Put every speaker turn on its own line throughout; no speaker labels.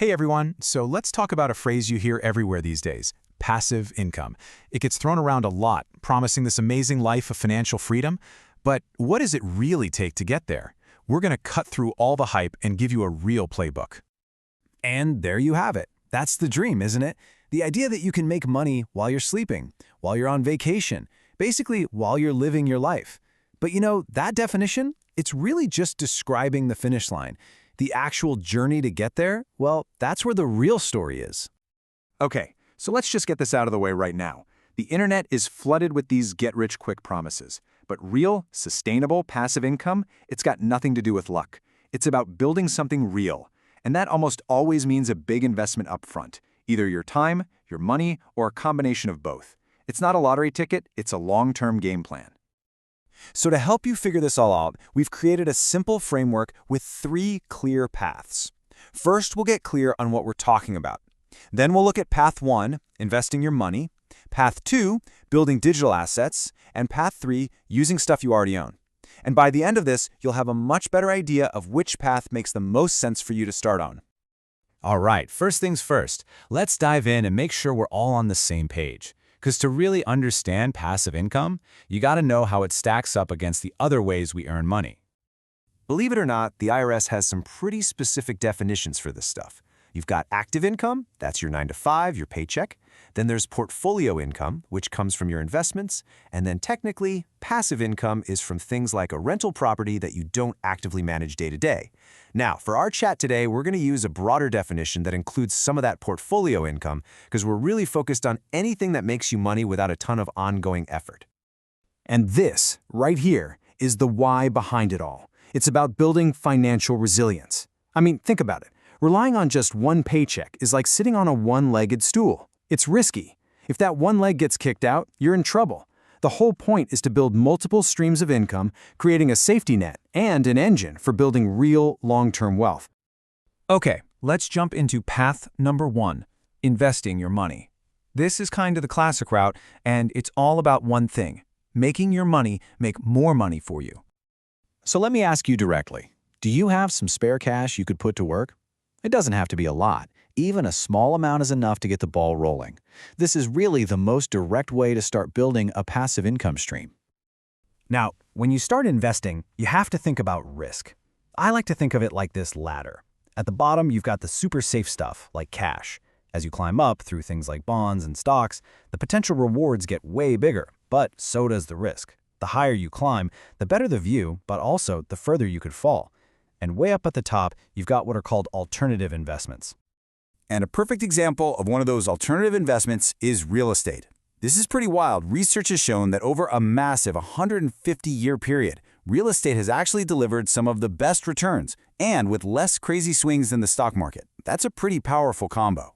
Hey everyone, so let's talk about a phrase you hear everywhere these days, passive income. It gets thrown around a lot, promising this amazing life of financial freedom, but what does it really take to get there? We're going to cut through all the hype and give you a real playbook.
And there you have it. That's the dream, isn't it? The idea that you can make money while you're sleeping, while you're on vacation, basically while you're living your life. But you know, that definition, it's really just describing the finish line. The actual journey to get there, well, that's where the real story is.
Okay, so let's just get this out of the way right now. The internet is flooded with these get-rich-quick promises. But real, sustainable, passive income, it's got nothing to do with luck. It's about building something real. And that almost always means a big investment up front. Either your time, your money, or a combination of both. It's not a lottery ticket, it's a long-term game plan.
So to help you figure this all out, we've created a simple framework with 3 clear paths. First, we'll get clear on what we're talking about. Then we'll look at path 1, investing your money, path 2, building digital assets, and path 3, using stuff you already own. And by the end of this, you'll have a much better idea of which path makes the most sense for you to start on.
All right, first things first, let's dive in and make sure we're all on the same page. Because to really understand passive income, you got to know how it stacks up against the other ways we earn money.
Believe it or not, the IRS has some pretty specific definitions for this stuff. You've got active income, that's your 9 to 5, your paycheck. Then there's portfolio income, which comes from your investments. And then technically, passive income is from things like a rental property that you don't actively manage day to day. Now, for our chat today, we're going to use a broader definition that includes some of that portfolio income because we're really focused on anything that makes you money without a ton of ongoing effort. And this, right here, is the why behind it all. It's about building financial resilience. I mean, think about it. Relying on just one paycheck is like sitting on a one-legged stool. It's risky. If that one leg gets kicked out, you're in trouble. The whole point is to build multiple streams of income, creating a safety net and an engine for building real long-term wealth.
Okay, let's jump into path number 1, investing your money. This is kind of the classic route, and it's all about one thing, making your money make more money for you.
So let me ask you directly, do you have some spare cash you could put to work? It doesn't have to be a lot. Even a small amount is enough to get the ball rolling. This is really the most direct way to start building a passive income stream.
Now, when you start investing, you have to think about risk. I like to think of it like this ladder. At the bottom, you've got the super safe stuff, like cash. As you climb up through things like bonds and stocks, the potential rewards get way bigger, but so does the risk. The higher you climb, the better the view, but also the further you could fall. And way up at the top, you've got what are called alternative investments.
And a perfect example of one of those alternative investments is real estate. This is pretty wild. Research has shown that over a massive 150-year period, real estate has actually delivered some of the best returns, and with less crazy swings than the stock market. That's a pretty powerful combo.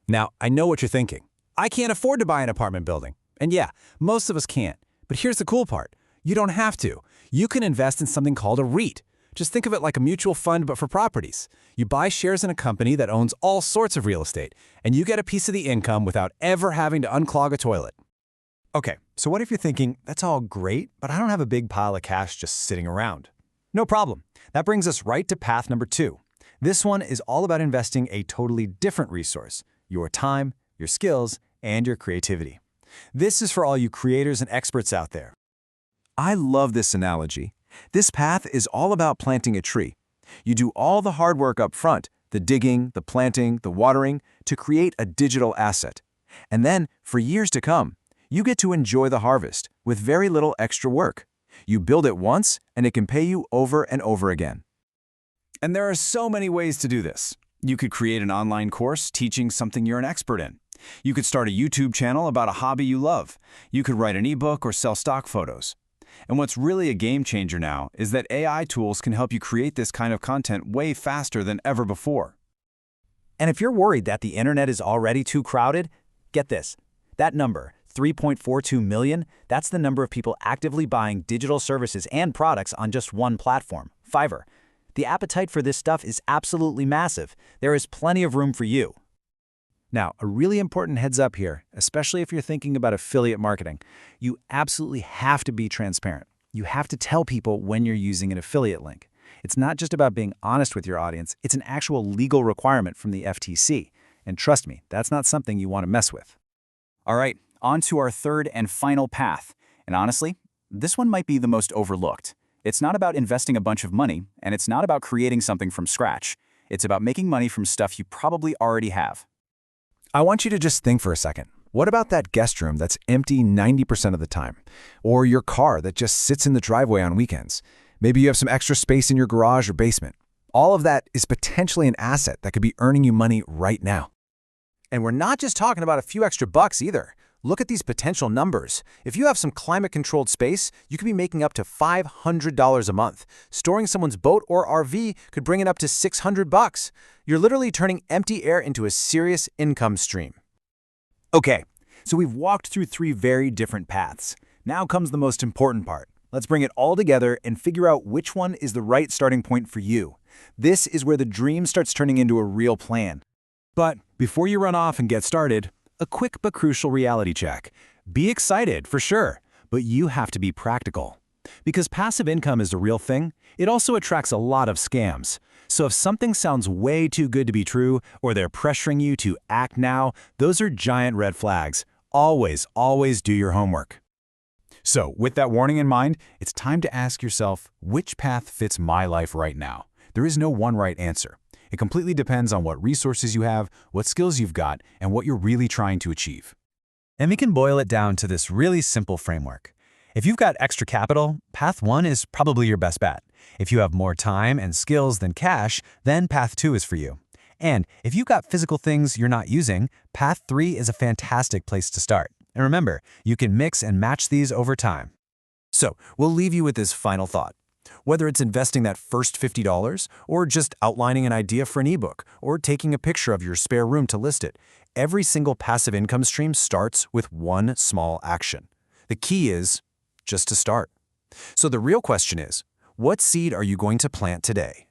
Now, I know what you're thinking. I can't afford to buy an apartment building. And yeah, most of us can't. But here's the cool part. You don't have to. You can invest in something called a REIT. Just think of it like a mutual fund, but for properties. You buy shares in a company that owns all sorts of real estate, and you get a piece of the income without ever having to unclog a toilet.
Okay, so what if you're thinking, that's all great, but I don't have a big pile of cash just sitting around? No problem. That brings us right to path number 2. This one is all about investing a totally different resource, your time, your skills, and your creativity. This is for all you creators and experts out there.
I love this analogy. This path is all about planting a tree. You do all the hard work up front, the digging, the planting, the watering, to create a digital asset. And then, for years to come, you get to enjoy the harvest with very little extra work. You build it once, and it can pay you over and over again.
And there are so many ways to do this. You could create an online course teaching something you're an expert in. You could start a YouTube channel about a hobby you love. You could write an ebook or sell stock photos. And what's really a game changer now is that AI tools can help you create this kind of content way faster than ever before.
And if you're worried that the internet is already too crowded, get this. That number, 3.42 million, that's the number of people actively buying digital services and products on just one platform, Fiverr. The appetite for this stuff is absolutely massive. There is plenty of room for you. Now, a really important heads up here, especially if you're thinking about affiliate marketing, you absolutely have to be transparent. You have to tell people when you're using an affiliate link. It's not just about being honest with your audience, it's an actual legal requirement from the FTC. And trust me, that's not something you want to mess with. All right, on to our third and final path. And honestly, this one might be the most overlooked. It's not about investing a bunch of money, and it's not about creating something from scratch. It's about making money from stuff you probably already have.
I want you to just think for a second. What about that guest room that's empty 90% of the time? Or your car that just sits in the driveway on weekends? Maybe you have some extra space in your garage or basement. All of that is potentially an asset that could be earning you money right now.
And we're not just talking about a few extra bucks either. Look at these potential numbers. If you have some climate-controlled space, you could be making up to $500 a month. Storing someone's boat or RV could bring in up to $600. You're literally turning empty air into a serious income stream.
Okay, so we've walked through 3 very different paths. Now comes the most important part. Let's bring it all together and figure out which one is the right starting point for you. This is where the dream starts turning into a real plan. But before you run off and get started, a quick but crucial reality check. Be excited, for sure, but you have to be practical. Because passive income is the real thing, it also attracts a lot of scams. So if something sounds way too good to be true, or they're pressuring you to act now, those are giant red flags. Always, always do your homework.
So, with that warning in mind, it's time to ask yourself, which path fits my life right now? There is no one right answer. It completely depends on what resources you have, what skills you've got, and what you're really trying to achieve.
And we can boil it down to this really simple framework. If you've got extra capital, path 1 is probably your best bet. If you have more time and skills than cash, then path 2 is for you. And if you've got physical things you're not using, path 3 is a fantastic place to start. And remember, you can mix and match these over time.
So, we'll leave you with this final thought. Whether it's investing that first $50, or just outlining an idea for an ebook, or taking a picture of your spare room to list it, every single passive income stream starts with one small action. The key is just to start. So the real question is, what seed are you going to plant today?